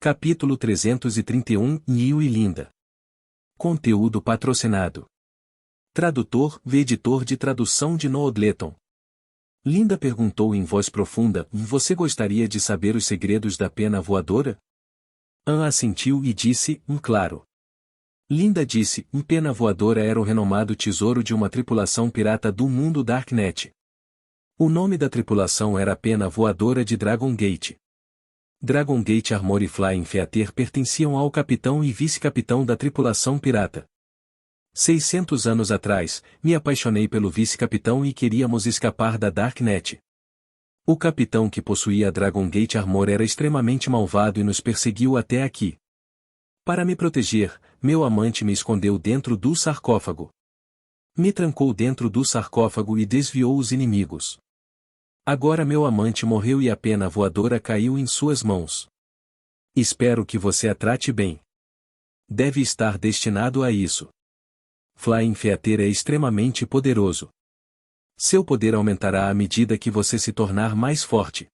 Capítulo 331 Neil e Linda. Conteúdo patrocinado. Tradutor v editor de tradução de Noodleton. Linda perguntou em voz profunda: Você gostaria de saber os segredos da pena voadora? Anne assentiu e disse: claro. Linda disse: pena voadora era o renomado tesouro de uma tripulação pirata do mundo Darknet. O nome da tripulação era a pena voadora de Dragon Gate. Dragon Gate Armory Flying Theater pertenciam ao capitão e vice-capitão da tripulação pirata. 600 anos atrás, me apaixonei pelo vice-capitão e queríamos escapar da Darknet. O capitão que possuía a Dragon Gate Armor era extremamente malvado e nos perseguiu até aqui. Para me proteger, meu amante me escondeu dentro do sarcófago. Me trancou dentro do sarcófago e desviou os inimigos. Agora meu amante morreu e a pena voadora caiu em suas mãos. Espero que você a trate bem. Deve estar destinado a isso. Flying Theater é extremamente poderoso. Seu poder aumentará à medida que você se tornar mais forte.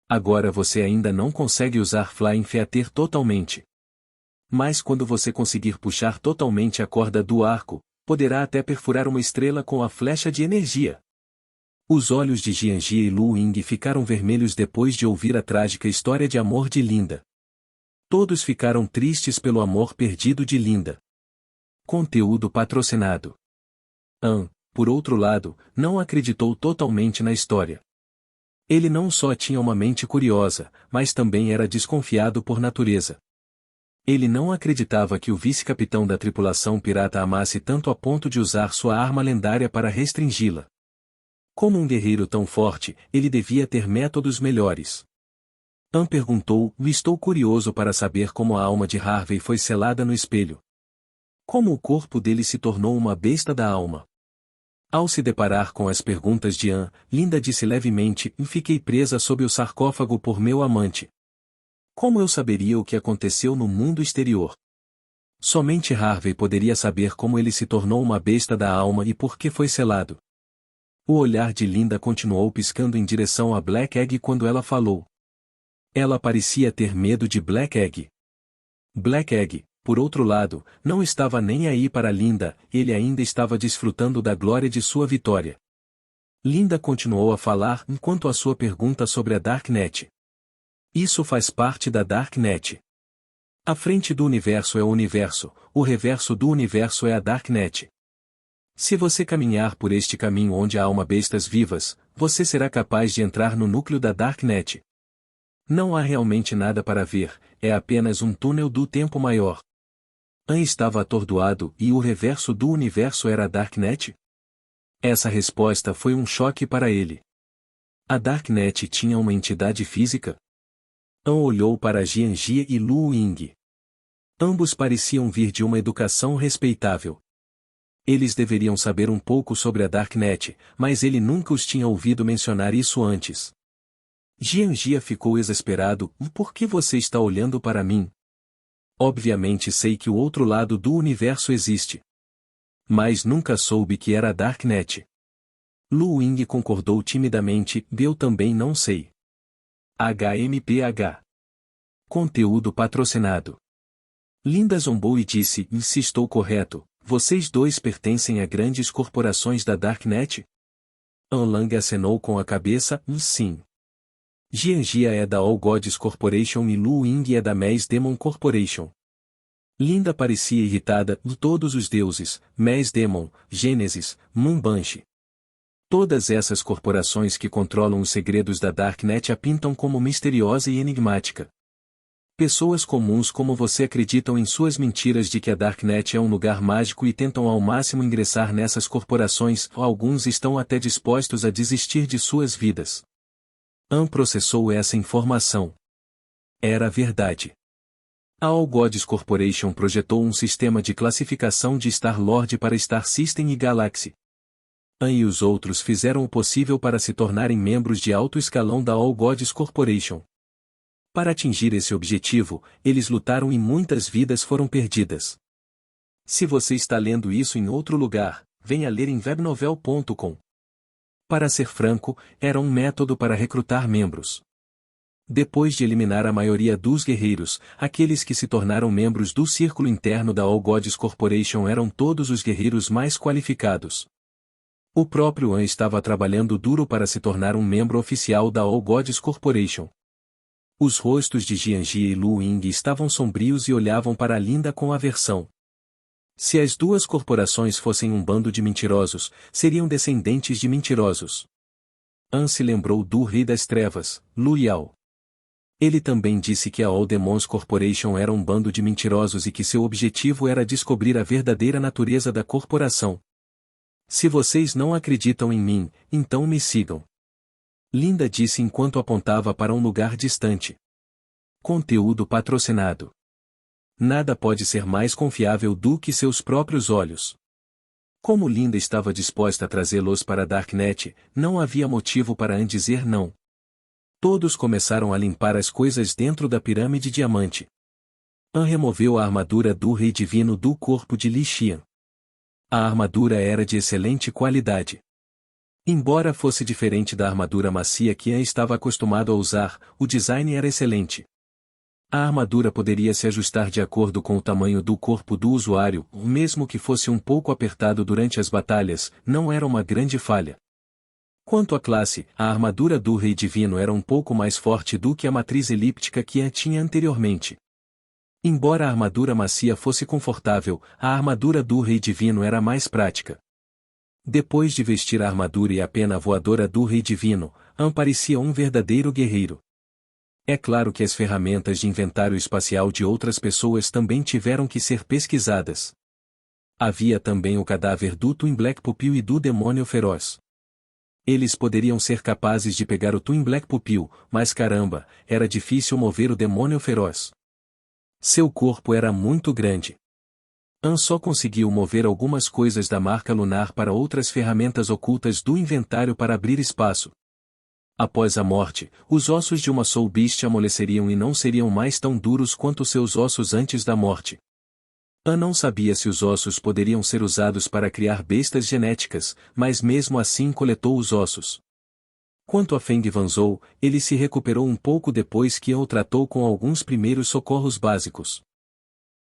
Agora você ainda não consegue usar Flying Theater totalmente. Mas quando você conseguir puxar totalmente a corda do arco, poderá até perfurar uma estrela com a flecha de energia. Os olhos de Jianjie e Lu Ying ficaram vermelhos depois de ouvir a trágica história de amor de Linda. Todos ficaram tristes pelo amor perdido de Linda. Conteúdo patrocinado. Anne, por outro lado, não acreditou totalmente na história. Ele não só tinha uma mente curiosa, mas também era desconfiado por natureza. Ele não acreditava que o vice-capitão da tripulação pirata amasse tanto a ponto de usar sua arma lendária para restringi-la. Como um guerreiro tão forte, ele devia ter métodos melhores. Anne perguntou: Estou curioso para saber como a alma de Harvey foi selada no espelho. Como o corpo dele se tornou uma besta da alma. Ao se deparar com as perguntas de Anne, Linda disse levemente: Fiquei presa sob o sarcófago por meu amante. Como eu saberia o que aconteceu no mundo exterior? Somente Harvey poderia saber como ele se tornou uma besta da alma e por que foi selado. O olhar de Linda continuou piscando em direção a Black Egg quando ela falou. Ela parecia ter medo de Black Egg. Black Egg, por outro lado, não estava nem aí para Linda, ele ainda estava desfrutando da glória de sua vitória. Linda continuou a falar enquanto a sua pergunta sobre a Darknet. Isso faz parte da Darknet. A frente do universo é o universo, o reverso do universo é a Darknet. Se você caminhar por este caminho onde há bestas vivas, você será capaz de entrar no núcleo da Darknet. Não há realmente nada para ver, é apenas um túnel do tempo maior. Anne estava atordoado e o reverso do universo era a Darknet? Essa resposta foi um choque para ele. A Darknet tinha uma entidade física? Anne olhou para Jianjie e Lu Ying. Ambos pareciam vir de uma educação respeitável. Eles deveriam saber um pouco sobre a Darknet, mas ele nunca os tinha ouvido mencionar isso antes. Jianjie ficou exasperado: Por que você está olhando para mim? Obviamente sei que o outro lado do universo existe. Mas nunca soube que era a Darknet. Lu Ying concordou timidamente: Eu também não sei. HMPH. Conteúdo patrocinado. Linda zombou e disse: Se estou correto, vocês dois pertencem a grandes corporações da Darknet? Anne Lang acenou com a cabeça: Sim. Jianjie é da All Gods Corporation e Lu Ying é da Maze Demon Corporation. Linda parecia irritada: Todos os deuses, Maze Demon, Gênesis, Moon Banshee. Todas essas corporações que controlam os segredos da Darknet a pintam como misteriosa e enigmática. Pessoas comuns como você acreditam em suas mentiras de que a Darknet é um lugar mágico e tentam ao máximo ingressar nessas corporações, alguns estão até dispostos a desistir de suas vidas. Anne processou essa informação. Era verdade. A All Gods Corporation projetou um sistema de classificação de Star-Lord para Star System e Galaxy. Anne e os outros fizeram o possível para se tornarem membros de alto escalão da All Gods Corporation. Para atingir esse objetivo, eles lutaram e muitas vidas foram perdidas. Se você está lendo isso em outro lugar, venha ler em webnovel.com. Para ser franco, era um método para recrutar membros. Depois de eliminar a maioria dos guerreiros, aqueles que se tornaram membros do círculo interno da All Gods Corporation eram todos os guerreiros mais qualificados. O próprio An estava trabalhando duro para se tornar um membro oficial da All Gods Corporation. Os rostos de Jianji e Lu Ying estavam sombrios e olhavam para Linda com aversão. Se as duas corporações fossem um bando de mentirosos, seriam descendentes de mentirosos. An se lembrou do Rei das Trevas, Lu Yao. Ele também disse que a All Demons Corporation era um bando de mentirosos e que seu objetivo era descobrir a verdadeira natureza da corporação. Se vocês não acreditam em mim, então me sigam. Linda disse enquanto apontava para um lugar distante. Conteúdo patrocinado. Nada pode ser mais confiável do que seus próprios olhos. Como Linda estava disposta a trazê-los para a Darknet, não havia motivo para An dizer não. Todos começaram a limpar as coisas dentro da pirâmide diamante. An removeu a armadura do Rei Divino do corpo de Li Xian. A armadura era de excelente qualidade. Embora fosse diferente da armadura macia que An estava acostumado a usar, o design era excelente. A armadura poderia se ajustar de acordo com o tamanho do corpo do usuário, mesmo que fosse um pouco apertado durante as batalhas, não era uma grande falha. Quanto à classe, a armadura do Rei Divino era um pouco mais forte do que a matriz elíptica que An tinha anteriormente. Embora a armadura macia fosse confortável, a armadura do Rei Divino era mais prática. Depois de vestir a armadura e a pena voadora do Rei Divino, An parecia um verdadeiro guerreiro. É claro que as ferramentas de inventário espacial de outras pessoas também tiveram que ser pesquisadas. Havia também o cadáver do Twin Black Pupil e do Demônio Feroz. Eles poderiam ser capazes de pegar o Twin Black Pupil, mas caramba, era difícil mover o Demônio Feroz. Seu corpo era muito grande. An só conseguiu mover algumas coisas da marca lunar para outras ferramentas ocultas do inventário para abrir espaço. Após a morte, os ossos de uma Soul Beast amoleceriam e não seriam mais tão duros quanto seus ossos antes da morte. An não sabia se os ossos poderiam ser usados para criar bestas genéticas, mas mesmo assim coletou os ossos. Quanto a Feng Wanzhou, ele se recuperou um pouco depois que An o tratou com alguns primeiros socorros básicos.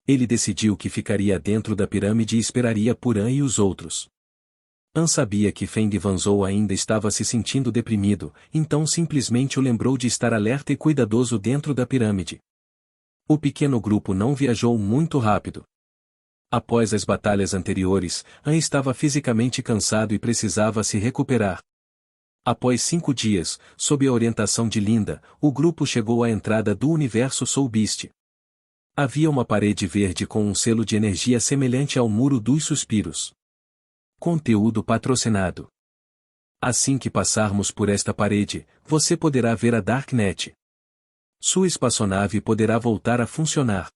Ele decidiu que ficaria dentro da pirâmide e esperaria por An e os outros. An sabia que Feng Wanzhou ainda estava se sentindo deprimido, então simplesmente o lembrou de estar alerta e cuidadoso dentro da pirâmide. O pequeno grupo não viajou muito rápido. Após as batalhas anteriores, An estava fisicamente cansado e precisava se recuperar. Após 5 dias, sob a orientação de Linda, o grupo chegou à entrada do universo Soul Beast. Havia uma parede verde com um selo de energia semelhante ao Muro dos Suspiros. Conteúdo patrocinado. Assim que passarmos por esta parede, você poderá ver a Darknet. Sua espaçonave poderá voltar a funcionar.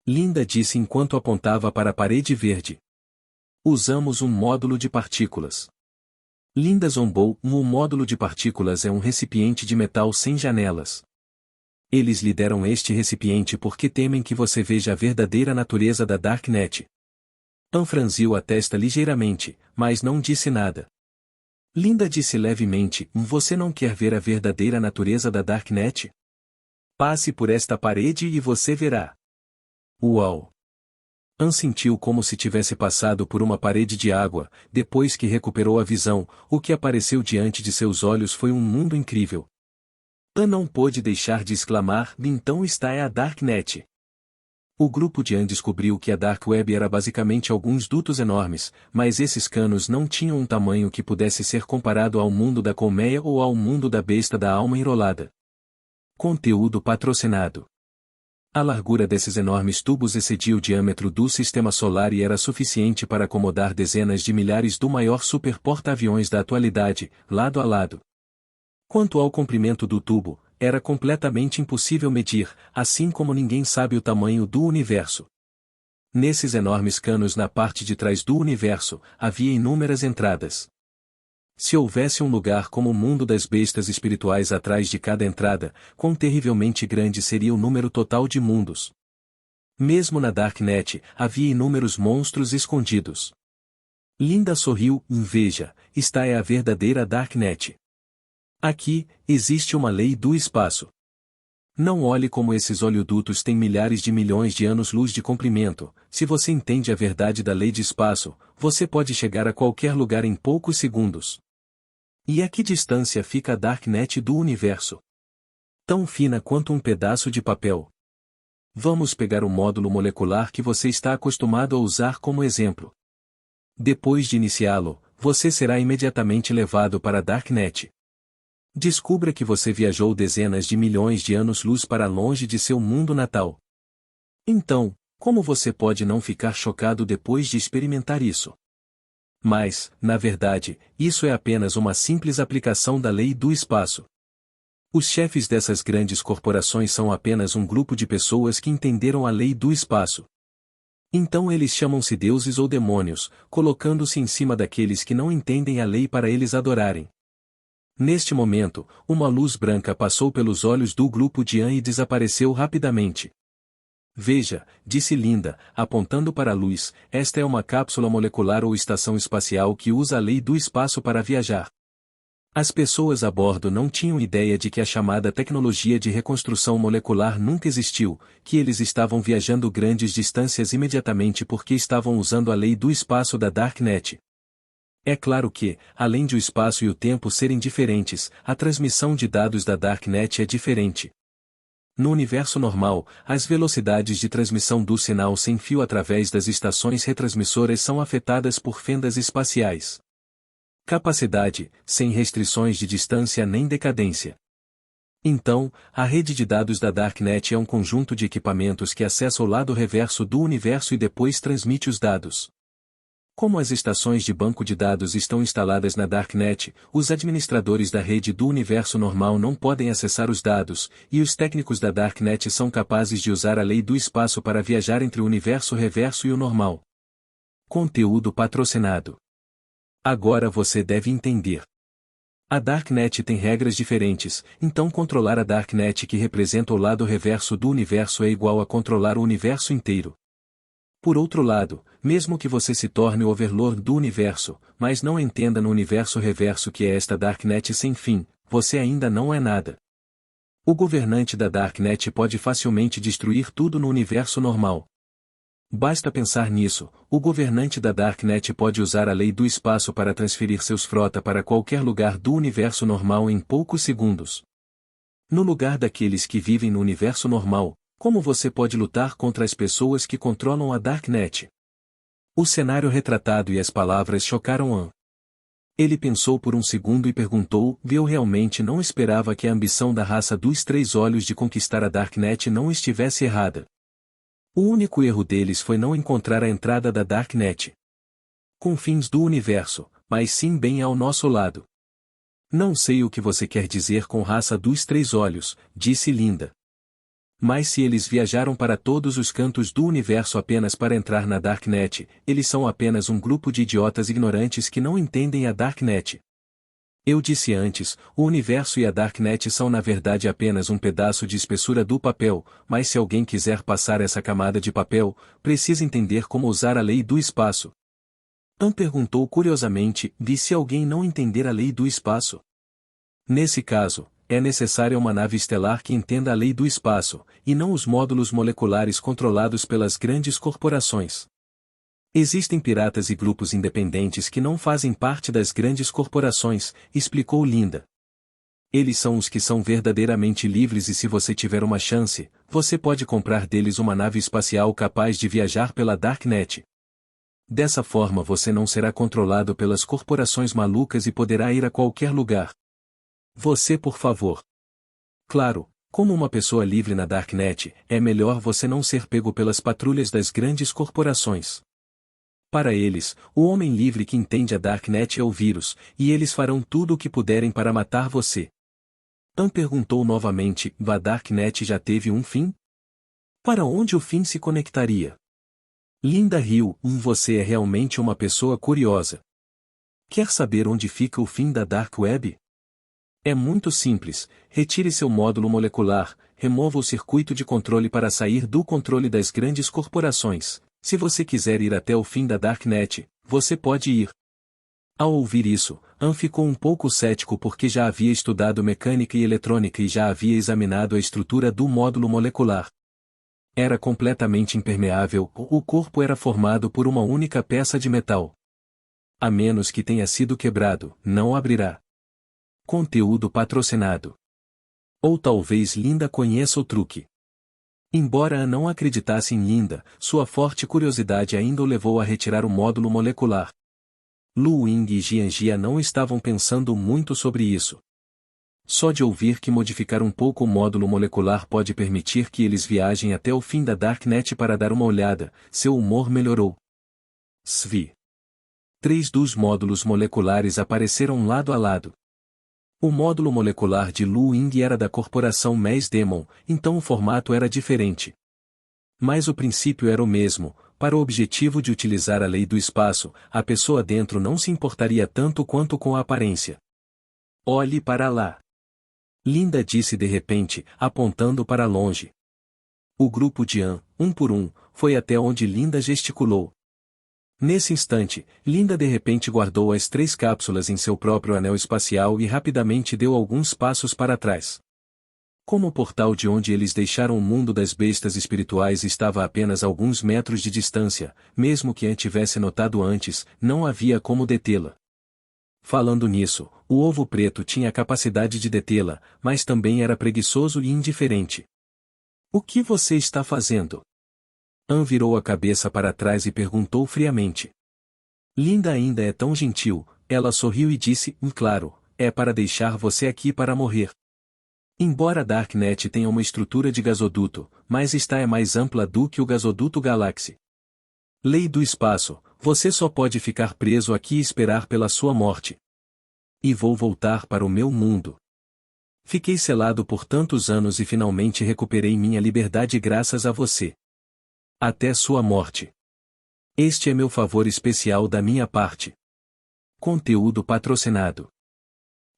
Linda disse enquanto apontava para a parede verde. Usamos um módulo de partículas. Linda zombou, um módulo de partículas é um recipiente de metal sem janelas. Eles lhe deram este recipiente porque temem que você veja a verdadeira natureza da Darknet. An franziu a testa ligeiramente, mas não disse nada. Linda disse levemente, você não quer ver a verdadeira natureza da Darknet? Passe por esta parede e você verá. Uau! An sentiu como se tivesse passado por uma parede de água, depois que recuperou a visão, o que apareceu diante de seus olhos foi um mundo incrível. An não pôde deixar de exclamar, então está é a Darknet. O grupo de An descobriu que a Dark Web era basicamente alguns dutos enormes, mas esses canos não tinham um tamanho que pudesse ser comparado ao mundo da colmeia ou ao mundo da besta da alma enrolada. Conteúdo patrocinado. A largura desses enormes tubos excedia o diâmetro do sistema solar e era suficiente para acomodar dezenas de milhares do maior super porta-aviões da atualidade, lado a lado. Quanto ao comprimento do tubo, era completamente impossível medir, assim como ninguém sabe o tamanho do universo. Nesses enormes canos na parte de trás do universo, havia inúmeras entradas. Se houvesse um lugar como o mundo das bestas espirituais atrás de cada entrada, quão terrivelmente grande seria o número total de mundos. Mesmo na Darknet, havia inúmeros monstros escondidos. Linda sorriu, veja, esta é a verdadeira Darknet. Aqui, existe uma lei do espaço. Não olhe como esses oleodutos têm milhares de milhões de anos-luz de comprimento. Se você entende a verdade da lei de espaço, você pode chegar a qualquer lugar em poucos segundos. E a que distância fica a Darknet do universo? Tão fina quanto um pedaço de papel. Vamos pegar o módulo molecular que você está acostumado a usar como exemplo. Depois de iniciá-lo, você será imediatamente levado para a Darknet. Descubra que você viajou dezenas de milhões de anos-luz para longe de seu mundo natal. Então, como você pode não ficar chocado depois de experimentar isso? Mas, na verdade, isso é apenas uma simples aplicação da lei do espaço. Os chefes dessas grandes corporações são apenas um grupo de pessoas que entenderam a lei do espaço. Então eles chamam-se deuses ou demônios, colocando-se em cima daqueles que não entendem a lei para eles adorarem. Neste momento, uma luz branca passou pelos olhos do grupo de An e desapareceu rapidamente. Veja, disse Linda, apontando para a luz, esta é uma cápsula molecular ou estação espacial que usa a lei do espaço para viajar. As pessoas a bordo não tinham ideia de que a chamada tecnologia de reconstrução molecular nunca existiu, que eles estavam viajando grandes distâncias imediatamente porque estavam usando a lei do espaço da Darknet. É claro que, além de o espaço e o tempo serem diferentes, a transmissão de dados da Darknet é diferente. No universo normal, as velocidades de transmissão do sinal sem fio através das estações retransmissoras são afetadas por fendas espaciais. Capacidade, sem restrições de distância nem decadência. Então, a rede de dados da Darknet é um conjunto de equipamentos que acessa o lado reverso do universo e depois transmite os dados. Como as estações de banco de dados estão instaladas na Darknet, os administradores da rede do universo normal não podem acessar os dados, e os técnicos da Darknet são capazes de usar a lei do espaço para viajar entre o universo reverso e o normal. Conteúdo patrocinado. Agora você deve entender. A Darknet tem regras diferentes, então controlar a Darknet que representa o lado reverso do universo é igual a controlar o universo inteiro. Por outro lado, mesmo que você se torne o overlord do universo, mas não entenda no universo reverso que é esta Darknet sem fim, você ainda não é nada. O governante da Darknet pode facilmente destruir tudo no universo normal. Basta pensar nisso, o governante da Darknet pode usar a lei do espaço para transferir seus frota para qualquer lugar do universo normal em poucos segundos. No lugar daqueles que vivem no universo normal, como você pode lutar contra as pessoas que controlam a Darknet? O cenário retratado e as palavras chocaram An. Ele pensou por um segundo e perguntou: eu realmente não esperava que a ambição da raça dos Três Olhos de conquistar a Darknet não estivesse errada. O único erro deles foi não encontrar a entrada da Darknet. Confins do universo, mas sim bem ao nosso lado. Não sei o que você quer dizer com raça dos Três Olhos, disse Linda. Mas se eles viajaram para todos os cantos do universo apenas para entrar na Darknet, eles são apenas um grupo de idiotas ignorantes que não entendem a Darknet. Eu disse antes, o universo e a Darknet são na verdade apenas um pedaço de espessura do papel, mas se alguém quiser passar essa camada de papel, precisa entender como usar a lei do espaço. An perguntou curiosamente: e se alguém não entender a lei do espaço? Nesse caso, é necessária uma nave estelar que entenda a lei do espaço, e não os módulos moleculares controlados pelas grandes corporações. Existem piratas e grupos independentes que não fazem parte das grandes corporações, explicou Linda. Eles são os que são verdadeiramente livres e se você tiver uma chance, você pode comprar deles uma nave espacial capaz de viajar pela Darknet. Dessa forma você não será controlado pelas corporações malucas e poderá ir a qualquer lugar. Você, por favor. Claro, como uma pessoa livre na Darknet, é melhor você não ser pego pelas patrulhas das grandes corporações. Para eles, o homem livre que entende a Darknet é o vírus, e eles farão tudo o que puderem para matar você. An perguntou novamente: a Darknet já teve um fim? Para onde o fim se conectaria? Linda riu: você é realmente uma pessoa curiosa. Quer saber onde fica o fim da Dark Web? É muito simples, retire seu módulo molecular, remova o circuito de controle para sair do controle das grandes corporações. Se você quiser ir até o fim da Darknet, você pode ir. Ao ouvir isso, An ficou um pouco cético porque já havia estudado mecânica e eletrônica e já havia examinado a estrutura do módulo molecular. Era completamente impermeável, o corpo era formado por uma única peça de metal. A menos que tenha sido quebrado, não abrirá. Conteúdo patrocinado. Ou talvez Linda conheça o truque. Embora An não acreditasse em Linda, sua forte curiosidade ainda o levou a retirar o módulo molecular. Lu Ying e Jianjia não estavam pensando muito sobre isso. Só de ouvir que modificar um pouco o módulo molecular pode permitir que eles viajem até o fim da Darknet para dar uma olhada, seu humor melhorou. Svi. 3 dos módulos moleculares apareceram lado a lado. O módulo molecular de Lu Ying era da corporação Mass Demon, então o formato era diferente. Mas o princípio era o mesmo. Para o objetivo de utilizar a lei do espaço, a pessoa dentro não se importaria tanto quanto com a aparência. Olhe para lá. Linda disse de repente, apontando para longe. O grupo de An, um por um, foi até onde Linda gesticulou. Nesse instante, Linda de repente guardou as 3 cápsulas em seu próprio anel espacial e rapidamente deu alguns passos para trás. Como o portal de onde eles deixaram o mundo das bestas espirituais estava a apenas alguns metros de distância, mesmo que An tivesse notado antes, não havia como detê-la. Falando nisso, o ovo preto tinha a capacidade de detê-la, mas também era preguiçoso e indiferente. O que você está fazendo? An virou a cabeça para trás e perguntou friamente. Linda ainda é tão gentil, ela sorriu e disse, claro, é para deixar você aqui para morrer. Embora a Darknet tenha uma estrutura de gasoduto, mas esta é mais ampla do que o gasoduto Galaxy. Lei do espaço, você só pode ficar preso aqui e esperar pela sua morte. E vou voltar para o meu mundo. Fiquei selado por tantos anos e finalmente recuperei minha liberdade graças a você. Até sua morte. Este é meu favor especial da minha parte. Conteúdo patrocinado.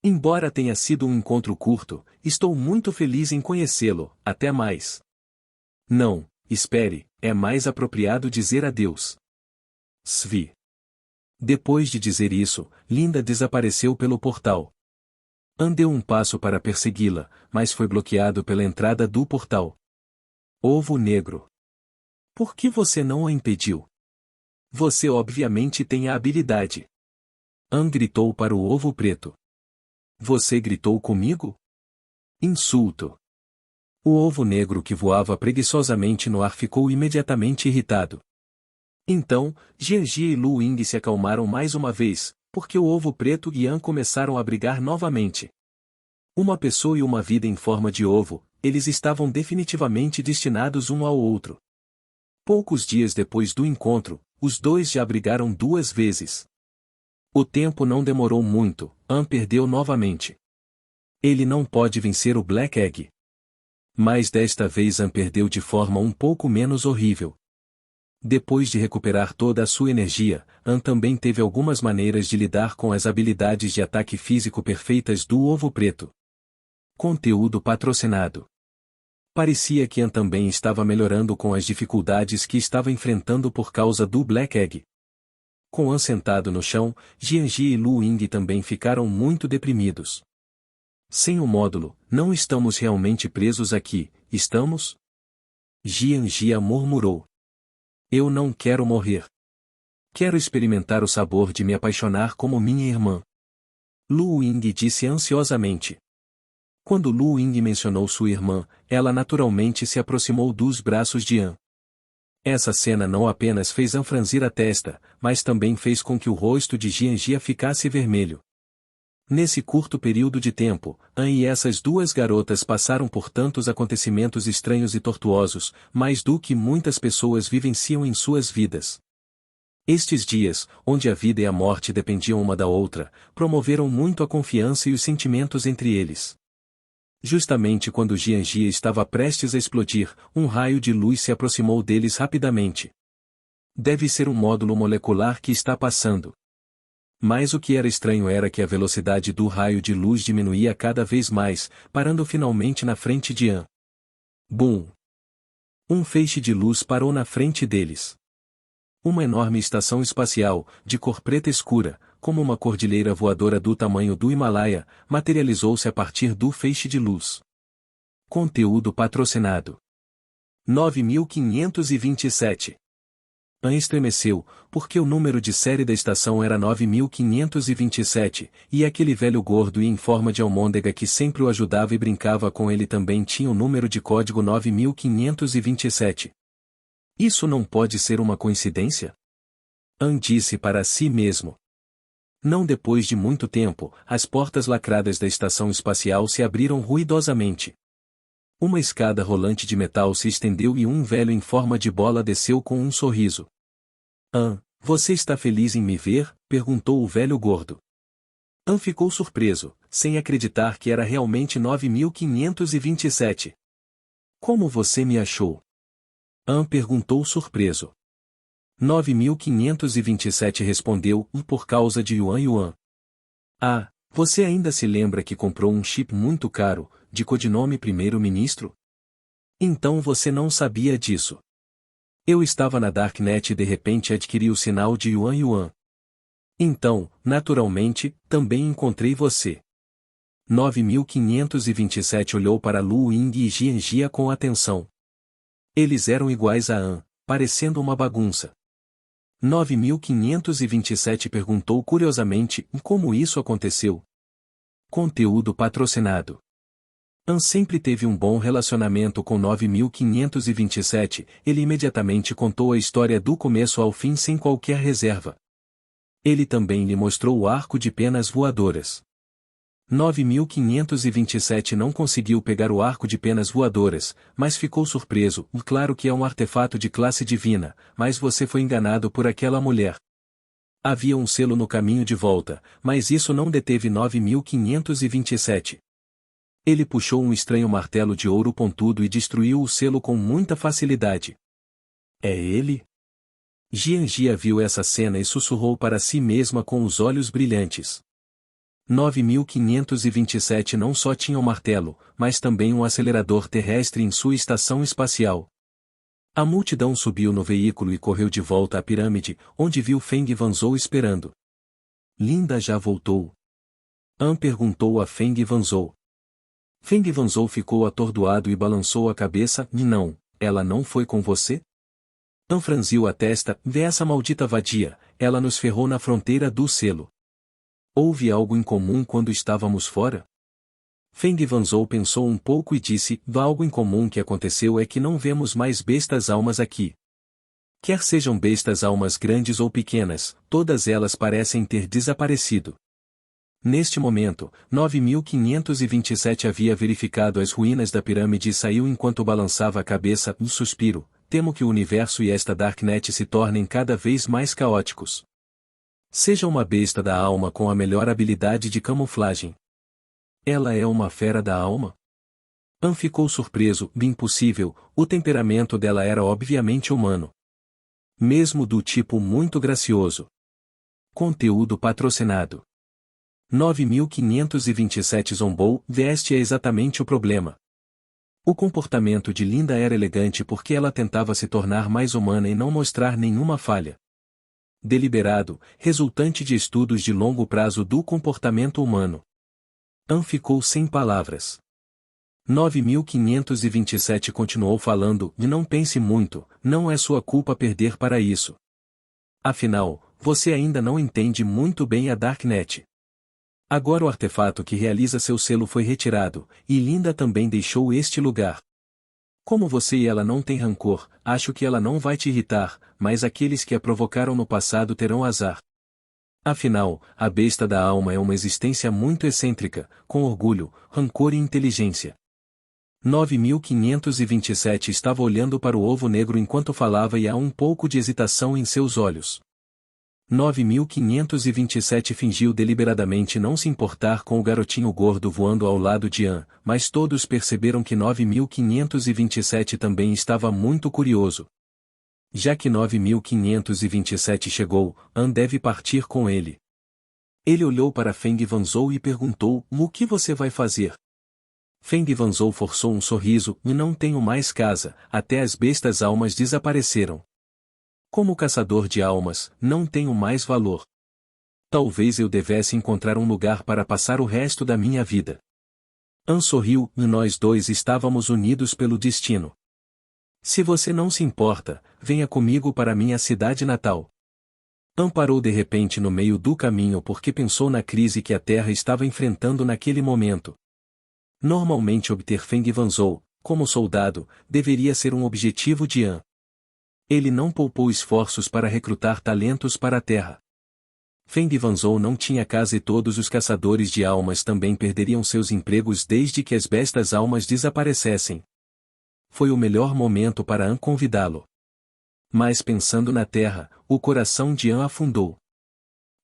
Embora tenha sido um encontro curto, estou muito feliz em conhecê-lo, até mais. Não, espere, é mais apropriado dizer adeus. Svi. Depois de dizer isso, Linda desapareceu pelo portal. An deu um passo para persegui-la, mas foi bloqueado pela entrada do portal. Ovo negro. Por que você não a impediu? Você obviamente tem a habilidade. An gritou para o ovo preto. Você gritou comigo? Insulto. O ovo negro que voava preguiçosamente no ar ficou imediatamente irritado. Então, Jianjia e Lu Ying se acalmaram mais uma vez, porque o ovo preto e An começaram a brigar novamente. Uma pessoa e uma vida em forma de ovo, eles estavam definitivamente destinados um ao outro. Poucos dias depois do encontro, os dois já brigaram 2 vezes. O tempo não demorou muito, An perdeu novamente. Ele não pode vencer o Black Egg. Mas desta vez An perdeu de forma um pouco menos horrível. Depois de recuperar toda a sua energia, An também teve algumas maneiras de lidar com as habilidades de ataque físico perfeitas do ovo preto. Conteúdo patrocinado. Parecia que An também estava melhorando com as dificuldades que estava enfrentando por causa do Black Egg. Com An sentado no chão, Jianjia e Lu Ying também ficaram muito deprimidos. Sem o módulo, não estamos realmente presos aqui, estamos? Jianjia murmurou. Eu não quero morrer. Quero experimentar o sabor de me apaixonar como minha irmã. Lu Ying disse ansiosamente. Quando Lu Ying mencionou sua irmã, ela naturalmente se aproximou dos braços de An. Essa cena não apenas fez An franzir a testa, mas também fez com que o rosto de Jianjia ficasse vermelho. Nesse curto período de tempo, An e essas 2 garotas passaram por tantos acontecimentos estranhos e tortuosos, mais do que muitas pessoas vivenciam em suas vidas. Estes dias, onde a vida e a morte dependiam uma da outra, promoveram muito a confiança e os sentimentos entre eles. Justamente quando Jianjia estava prestes a explodir, um raio de luz se aproximou deles rapidamente. Deve ser um módulo molecular que está passando. Mas o que era estranho era que a velocidade do raio de luz diminuía cada vez mais, parando finalmente na frente de An. Bum! Um feixe de luz parou na frente deles. Uma enorme estação espacial, de cor preta escura, como uma cordilheira voadora do tamanho do Himalaia, materializou-se a partir do feixe de luz. Conteúdo patrocinado. 9527. An estremeceu, porque o número de série da estação era 9527, e aquele velho gordo e em forma de almôndega que sempre o ajudava e brincava com ele também tinha o número de código 9527. Isso não pode ser uma coincidência? An disse para si mesmo. Não depois de muito tempo, as portas lacradas da estação espacial se abriram ruidosamente. Uma escada rolante de metal se estendeu e um velho em forma de bola desceu com um sorriso. An, você está feliz em me ver? Perguntou o velho gordo. An ficou surpreso, sem acreditar que era realmente 9527. Como você me achou? An perguntou surpreso. 9527 respondeu, por causa de Yuan Yuan. Ah, você ainda se lembra que comprou um chip muito caro, de codinome Primeiro-Ministro? Então você não sabia disso. Eu estava na Darknet e de repente adquiri o sinal de Yuan Yuan. Então, naturalmente, também encontrei você. 9527 olhou para Lu Ying e Jianjia com atenção. Eles eram iguais a An, parecendo uma bagunça. 9527 perguntou curiosamente como isso aconteceu. Conteúdo patrocinado. An sempre teve um bom relacionamento com 9527, ele imediatamente contou a história do começo ao fim sem qualquer reserva. Ele também lhe mostrou o arco de penas voadoras. 9527 não conseguiu pegar o arco de penas voadoras, mas ficou surpreso, claro que é um artefato de classe divina, mas você foi enganado por aquela mulher. Havia um selo no caminho de volta, mas isso não deteve 9527. Ele puxou um estranho martelo de ouro pontudo e destruiu o selo com muita facilidade. É ele? Jianjia viu essa cena e sussurrou para si mesma com os olhos brilhantes. 9527 não só tinha um martelo, mas também um acelerador terrestre em sua estação espacial. A multidão subiu no veículo e correu de volta à pirâmide, onde viu Feng Wanzhou esperando. Linda já voltou? An perguntou a Feng Wanzhou. Feng Wanzhou ficou atordoado e balançou a cabeça. Não, ela não foi com você? An franziu a testa. Vê essa maldita vadia, ela nos ferrou na fronteira do selo. Houve algo em comum quando estávamos fora? Feng Wanzhou pensou um pouco e disse, algo em comum que aconteceu é que não vemos mais bestas almas aqui. Quer sejam bestas almas grandes ou pequenas, todas elas parecem ter desaparecido. Neste momento, 9527 havia verificado as ruínas da pirâmide e saiu enquanto balançava a cabeça, um suspiro, temo que o universo e esta Darknet se tornem cada vez mais caóticos. Seja uma besta da alma com a melhor habilidade de camuflagem. Ela é uma fera da alma? An ficou surpreso, impossível, o temperamento dela era obviamente humano. Mesmo do tipo muito gracioso. Conteúdo patrocinado. 9527 zombou, este é exatamente o problema. O comportamento de Linda era elegante porque ela tentava se tornar mais humana e não mostrar nenhuma falha. Deliberado, resultante de estudos de longo prazo do comportamento humano. An ficou sem palavras. 9527 continuou falando, e não pense muito, não é sua culpa perder para isso. Afinal, você ainda não entende muito bem a Darknet. Agora o artefato que realiza seu selo foi retirado, e Linda também deixou este lugar. Como você e ela não têm rancor, acho que ela não vai te irritar, mas aqueles que a provocaram no passado terão azar. Afinal, a besta da alma é uma existência muito excêntrica, com orgulho, rancor e inteligência. 9527 estava olhando para o ovo negro enquanto falava e há um pouco de hesitação em seus olhos. 9527 fingiu deliberadamente não se importar com o garotinho gordo voando ao lado de An, mas todos perceberam que 9527 também estava muito curioso. Já que 9527 chegou, An deve partir com ele. Ele olhou para Feng Wanzhou e perguntou, o que você vai fazer? Feng Wanzhou forçou um sorriso, e não tenho mais casa, até as bestas almas desapareceram. Como caçador de almas, não tenho mais valor. Talvez eu devesse encontrar um lugar para passar o resto da minha vida. An sorriu, e nós dois estávamos unidos pelo destino. Se você não se importa, venha comigo para minha cidade natal. An parou de repente no meio do caminho porque pensou na crise que a Terra estava enfrentando naquele momento. Normalmente obter Feng Wanzhou, como soldado, deveria ser um objetivo de An. Ele não poupou esforços para recrutar talentos para a Terra. Feng Wanzhou não tinha casa e todos os caçadores de almas também perderiam seus empregos desde que as bestas almas desaparecessem. Foi o melhor momento para An convidá-lo. Mas pensando na Terra, o coração de An afundou.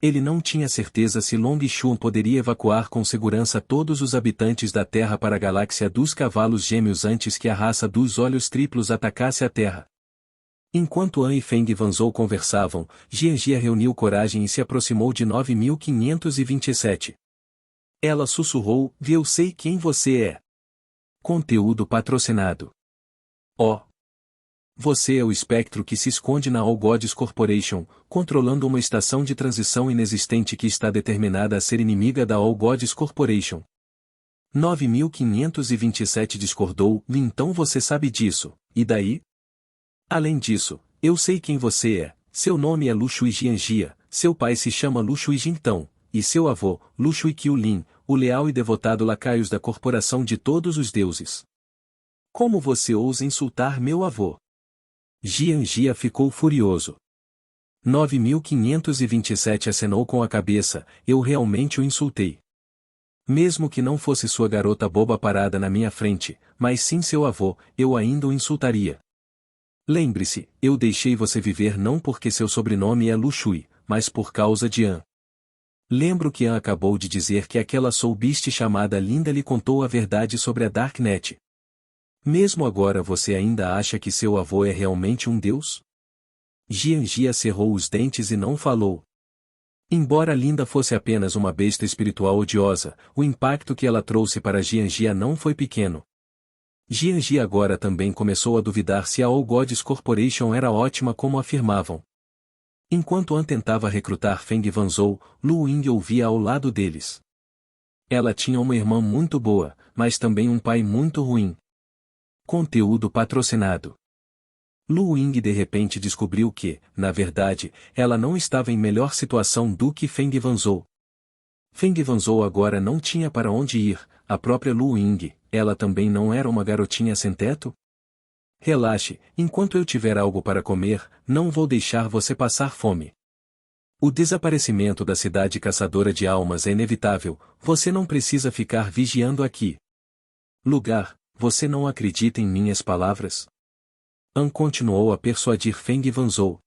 Ele não tinha certeza se Long Shun poderia evacuar com segurança todos os habitantes da Terra para a galáxia dos cavalos gêmeos antes que a raça dos olhos triplos atacasse a Terra. Enquanto An e Feng Wanzhou conversavam, Jianjia reuniu coragem e se aproximou de 9527. Ela sussurrou, eu sei quem você é. Conteúdo patrocinado. Oh! Você é o espectro que se esconde na All Gods Corporation, controlando uma estação de transição inexistente que está determinada a ser inimiga da All Gods Corporation. 9527 discordou, então você sabe disso, e daí? Além disso, eu sei quem você é, seu nome é Lu Shui Jianjia, seu pai se chama Lu Shui Jintão, e seu avô, Lu Shui Qiulin, o leal e devotado lacaios da corporação de todos os deuses. Como você ousa insultar meu avô? Jianjia ficou furioso. 9527 acenou com a cabeça, eu realmente o insultei. Mesmo que não fosse sua garota boba parada na minha frente, mas sim seu avô, eu ainda o insultaria. Lembre-se, eu deixei você viver não porque seu sobrenome é Lu Shui, mas por causa de An. Lembro que An acabou de dizer que aquela Soul Beast chamada Linda lhe contou a verdade sobre a Darknet. Mesmo agora você ainda acha que seu avô é realmente um deus? Jianjia cerrou os dentes e não falou. Embora Linda fosse apenas uma besta espiritual odiosa, o impacto que ela trouxe para Jianjia não foi pequeno. Jianjia agora também começou a duvidar se a All Gods Corporation era ótima como afirmavam. Enquanto An tentava recrutar Feng Wanzhou, Lu Ying ouvia ao lado deles. Ela tinha uma irmã muito boa, mas também um pai muito ruim. Conteúdo patrocinado. Lu Ying de repente descobriu que, na verdade, ela não estava em melhor situação do que Feng Wanzhou. Feng Wanzhou agora não tinha para onde ir, a própria Lu Ying, ela também não era uma garotinha sem teto? Relaxe, enquanto eu tiver algo para comer, não vou deixar você passar fome. O desaparecimento da cidade caçadora de almas é inevitável, você não precisa ficar vigiando aqui. Lugar, você não acredita em minhas palavras? An continuou a persuadir Feng Wanzhou.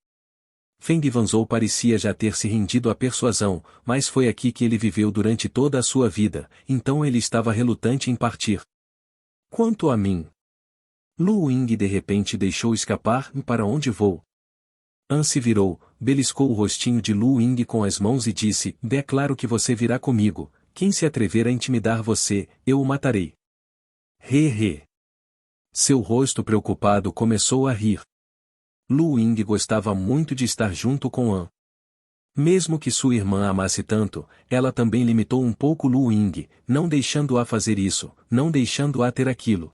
Feng Wanzhou parecia já ter se rendido à persuasão, mas foi aqui que ele viveu durante toda a sua vida, então ele estava relutante em partir. Quanto a mim, Lu Ying de repente deixou escapar, para onde vou? An se virou, beliscou o rostinho de Lu Ying com as mãos e disse, é claro que você virá comigo, quem se atrever a intimidar você, eu o matarei. He. Seu rosto preocupado começou a rir. Lu Ying gostava muito de estar junto com An. Mesmo que sua irmã a amasse tanto, ela também limitou um pouco Lu Ying, não deixando-a fazer isso, não deixando-a ter aquilo.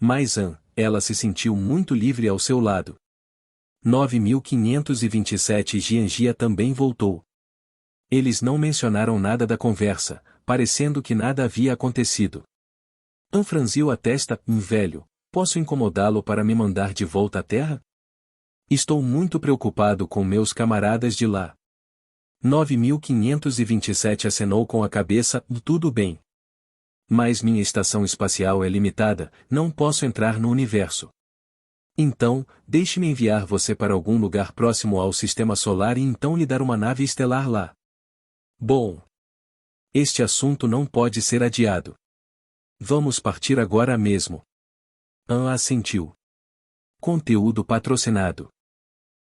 Mas An, ela se sentiu muito livre ao seu lado. 9527 Jianjia também voltou. Eles não mencionaram nada da conversa, parecendo que nada havia acontecido. An franziu a testa, velho, posso incomodá-lo para me mandar de volta à Terra? Estou muito preocupado com meus camaradas de lá. 9527 acenou com a cabeça, tudo bem. Mas minha estação espacial é limitada, não posso entrar no universo. Então, deixe-me enviar você para algum lugar próximo ao sistema solar e então lhe dar uma nave estelar lá. Bom. Este assunto não pode ser adiado. Vamos partir agora mesmo. An assentiu. Conteúdo patrocinado.